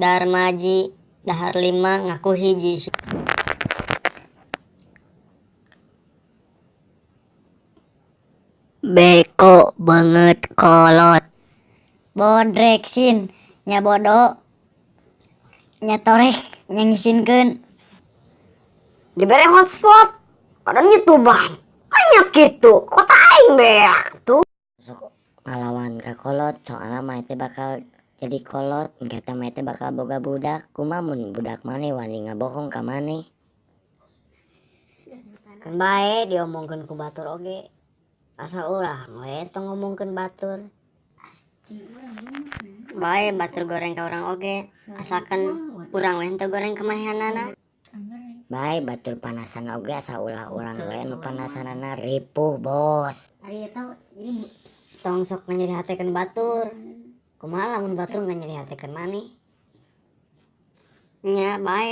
Darmaji dahar 5 ngaku hiji. Beko banget kolot. Bodrek sin nya bodoh nya toreh nya ngisinkeun. Dibere hotspot kadang youtuban banyak gitu kota aing beak tuh Sok ngalawan ka kolot soalna mah teh bakal jadi kolot engke teh mah teh bakal boga budak kumaha mun budak maneh wani ngabohong ka maneh. kan bae diomongkeun ku batur oge asa urang we tong ngomongkeun batur Bae batur goreng ka urang oge asalkan urang we henteu goreng ka manehanana. Bae batur panasan oge asa ulah urang we nu panasanana ripuh bos. ari eta jadi tong sok nganyerihatekeun batur kumaha lamun batur nganyerihatekeun maneh Nya bae